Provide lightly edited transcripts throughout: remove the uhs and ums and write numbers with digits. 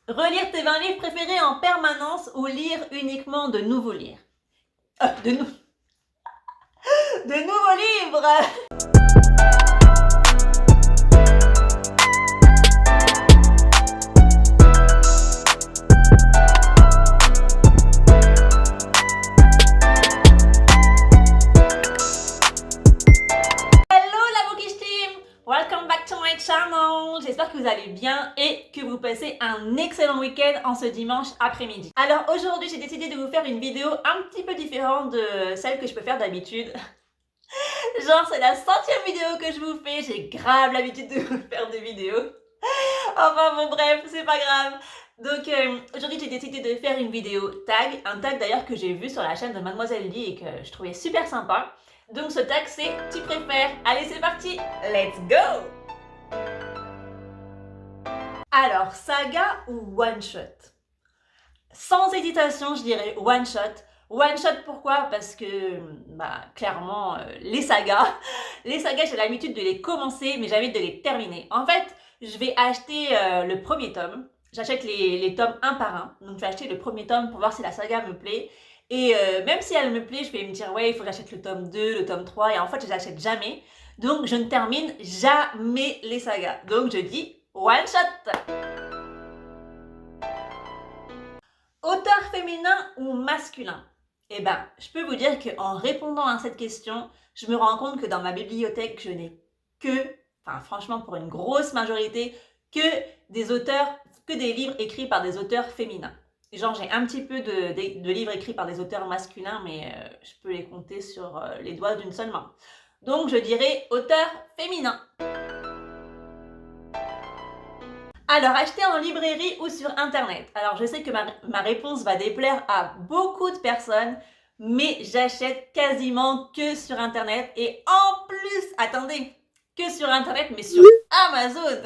Relire tes 20 livres préférés en permanence ou lire uniquement de nouveaux livres? De nouveaux livres. Hello la Bookish Team! Welcome back to my channel! J'espère que vous allez bien et que vous passez un excellent week-end en ce dimanche après-midi. Alors aujourd'hui j'ai décidé de vous faire une vidéo un petit peu différente de celle que je peux faire d'habitude. Genre c'est la 100e vidéo que je vous fais, j'ai grave l'habitude de vous faire des vidéos. Enfin bon bref, c'est pas grave. Donc aujourd'hui j'ai décidé de faire une vidéo tag, un tag d'ailleurs que j'ai vu sur la chaîne de Mademoiselle Lee et que je trouvais super sympa. Donc ce tag c'est « Tu préfères ». Allez c'est parti, let's go! Alors, saga ou one shot? Sans hésitation, je dirais one shot. One shot pourquoi? Parce que, clairement, les sagas, j'ai l'habitude de les commencer, mais jamais de les terminer. En fait, je vais acheter le premier tome. J'achète les tomes un par un. Donc, je vais acheter le premier tome pour voir si la saga me plaît. Et même si elle me plaît, je vais me dire, ouais, il faut que j'achète le tome 2, le tome 3. Et en fait, je l'achète jamais. Donc, je ne termine jamais les sagas. Donc, je dis one shot. Auteur féminin ou masculin? Eh ben, je peux vous dire qu'en répondant à cette question, je me rends compte que dans ma bibliothèque, je n'ai franchement pour une grosse majorité, que des livres écrits par des auteurs féminins. Genre, j'ai un petit peu de livres écrits par des auteurs masculins, mais je peux les compter sur les doigts d'une seule main. Donc, je dirais auteur féminin. Alors, acheter en librairie ou sur internet? Alors, je sais que ma réponse va déplaire à beaucoup de personnes, mais j'achète quasiment que sur internet et en plus, attendez, que sur internet, mais sur Amazon.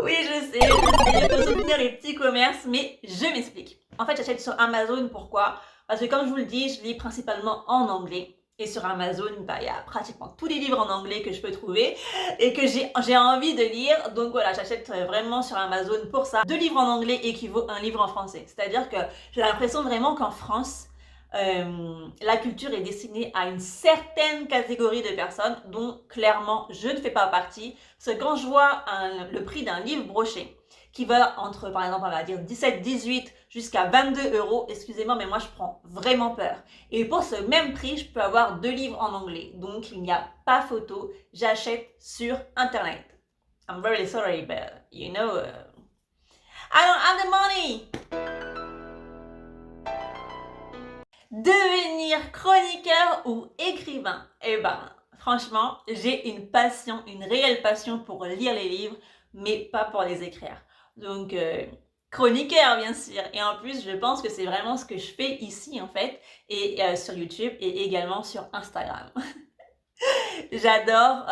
Oui, je sais, il faut soutenir les petits commerces, mais je m'explique. En fait, j'achète sur Amazon, pourquoi? Parce que comme je vous le dis, je lis principalement en anglais. Et sur Amazon, il y a pratiquement tous les livres en anglais que je peux trouver et que j'ai envie de lire. Donc voilà, j'achète vraiment sur Amazon pour ça. 2 livres en anglais équivaut à un livre en français. C'est-à-dire que j'ai l'impression vraiment qu'en France, la culture est destinée à une certaine catégorie de personnes dont clairement je ne fais pas partie. Parce que quand je vois le prix d'un livre broché qui va entre, par exemple, on va dire 17, 18 jusqu'à 22 €, excusez-moi, mais moi je prends vraiment peur. Et pour ce même prix, je peux avoir 2 livres en anglais. Donc il n'y a pas photo, j'achète sur internet. I'm very sorry, but you know, I don't have the money! Devenir chroniqueur ou écrivain? Eh ben, franchement, j'ai une passion, une réelle passion pour lire les livres, mais pas pour les écrire. Donc, chroniqueur, bien sûr. Et en plus, je pense que c'est vraiment ce que je fais ici, en fait, et sur YouTube et également sur Instagram. J'adore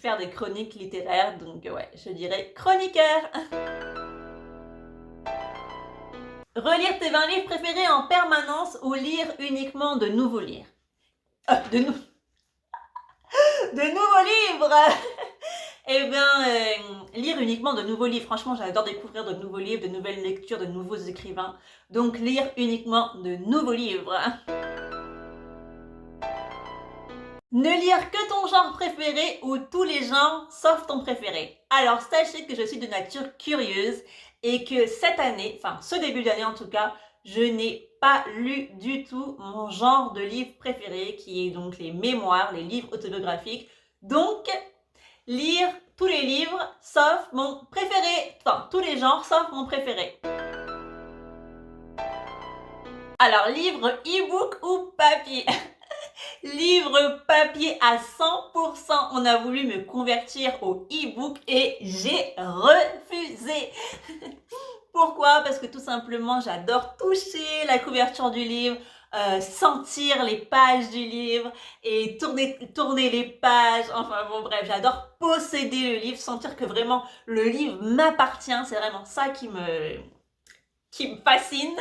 faire des chroniques littéraires, donc ouais, je dirais chroniqueur. Relire tes 20 livres préférés en permanence ou lire uniquement de nouveaux livres? De nouveaux livres. Eh bien, lire uniquement de nouveaux livres. Franchement, j'adore découvrir de nouveaux livres, de nouvelles lectures, de nouveaux écrivains. Donc, lire uniquement de nouveaux livres. Ne lire que ton genre préféré ou tous les genres sauf ton préféré. Alors, sachez que je suis de nature curieuse et que cette année, enfin ce début d'année en tout cas, je n'ai pas lu du tout mon genre de livre préféré qui est donc les mémoires, les livres autobiographiques. Donc, lire tous les livres sauf mon préféré, enfin tous les genres sauf mon préféré. Alors, livre e-book ou papier? Livre papier à 100%. On a voulu me convertir au e-book et j'ai refusé. Pourquoi? Parce que tout simplement, j'adore toucher la couverture du livre, sentir les pages du livre et tourner les pages. Enfin bon, bref, j'adore posséder le livre, sentir que vraiment le livre m'appartient. C'est vraiment ça qui me fascine.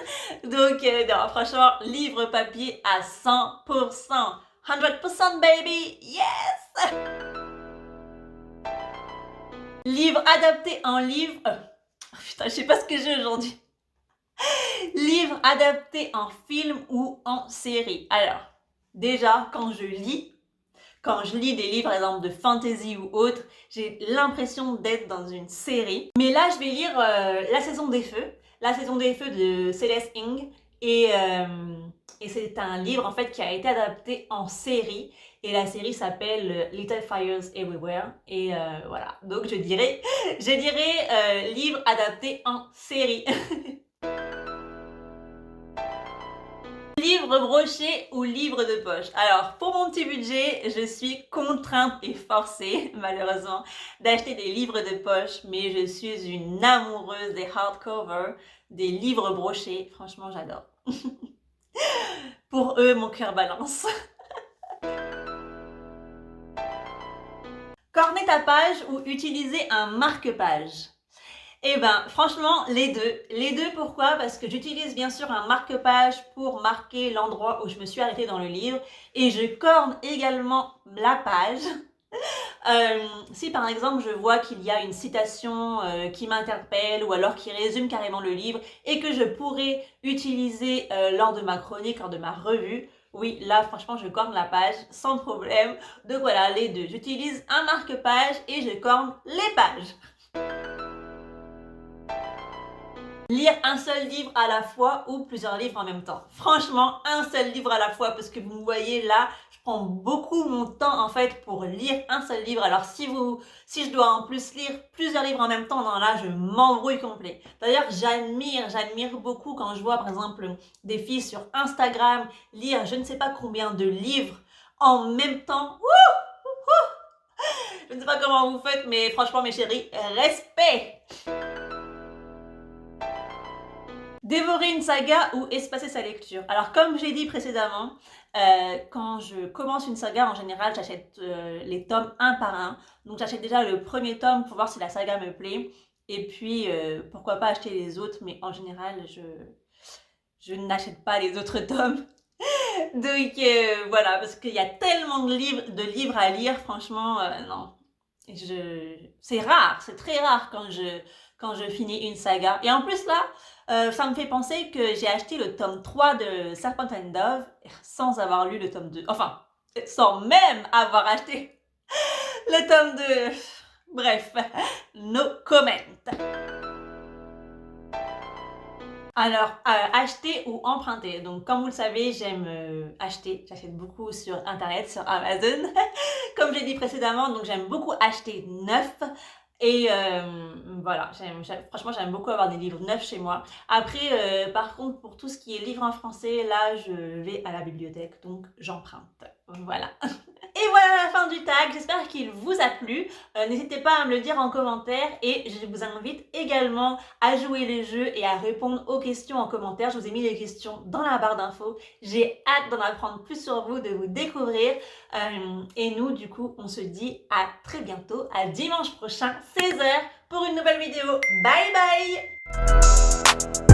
Donc, non, franchement, livre papier à 100%. 100% baby, yes! Livre adapté en livre... Putain, je sais pas ce que j'ai aujourd'hui. Livre adapté en film ou en série. Alors, déjà, quand je lis des livres, par exemple, de fantasy ou autre, j'ai l'impression d'être dans une série. Mais là, je vais lire La saison des feux de Celeste Ng. Et c'est un livre, en fait, qui a été adapté en série. Et la série s'appelle Little Fires Everywhere. Et voilà. Donc, je dirais livre adapté en série. Livre broché ou livre de poche? Alors, pour mon petit budget, je suis contrainte et forcée, malheureusement, d'acheter des livres de poche, mais je suis une amoureuse des hardcovers, des livres brochés. Franchement, j'adore. Pour eux, mon cœur balance. Corner ta page ou utiliser un marque-page? Eh ben, franchement, les deux. Les deux, pourquoi? Parce que j'utilise bien sûr un marque-page pour marquer l'endroit où je me suis arrêtée dans le livre et je corne également la page. Si par exemple je vois qu'il y a une citation qui m'interpelle ou alors qui résume carrément le livre et que je pourrais utiliser lors de ma chronique, lors de ma revue, oui, là franchement je corne la page sans problème. Donc voilà, les deux. J'utilise un marque-page et je corne les pages. Lire un seul livre à la fois ou plusieurs livres en même temps. Franchement, un seul livre à la fois parce que vous me voyez là, je prends beaucoup mon temps en fait pour lire un seul livre. Alors si je dois en plus lire plusieurs livres en même temps, non là je m'embrouille complet. D'ailleurs j'admire beaucoup quand je vois par exemple des filles sur Instagram lire je ne sais pas combien de livres en même temps. Je ne sais pas comment vous faites mais franchement mes chéris, respect! Dévorer une saga ou espacer sa lecture. Alors comme j'ai dit précédemment, quand je commence une saga, en général, j'achète les tomes un par un. Donc j'achète déjà le premier tome pour voir si la saga me plaît. Et puis, pourquoi pas acheter les autres, mais en général, je n'achète pas les autres tomes. Donc voilà, parce qu'il y a tellement de livres à lire, franchement, non. C'est rare, c'est très rare quand je finis une saga. Et en plus là, ça me fait penser que j'ai acheté le tome 3 de Serpent and Dove sans avoir lu le tome 2. Enfin, sans même avoir acheté le tome 2. Bref, no comment. Alors, acheter ou emprunter. Donc, comme vous le savez, j'aime acheter. J'achète beaucoup sur Internet, sur Amazon. Comme j'ai dit précédemment, donc j'aime beaucoup acheter neuf. Et voilà, franchement, j'aime beaucoup avoir des livres neufs chez moi. Après, par contre, pour tout ce qui est livres en français, là, je vais à la bibliothèque, donc j'emprunte. Voilà. Et voilà la fin du tag, j'espère qu'il vous a plu. N'hésitez pas à me le dire en commentaire et je vous invite également à jouer les jeux et à répondre aux questions en commentaire. Je vous ai mis les questions dans la barre d'infos. J'ai hâte d'en apprendre plus sur vous, de vous découvrir. Et nous, du coup, on se dit à très bientôt, à dimanche prochain, 16h, pour une nouvelle vidéo. Bye bye!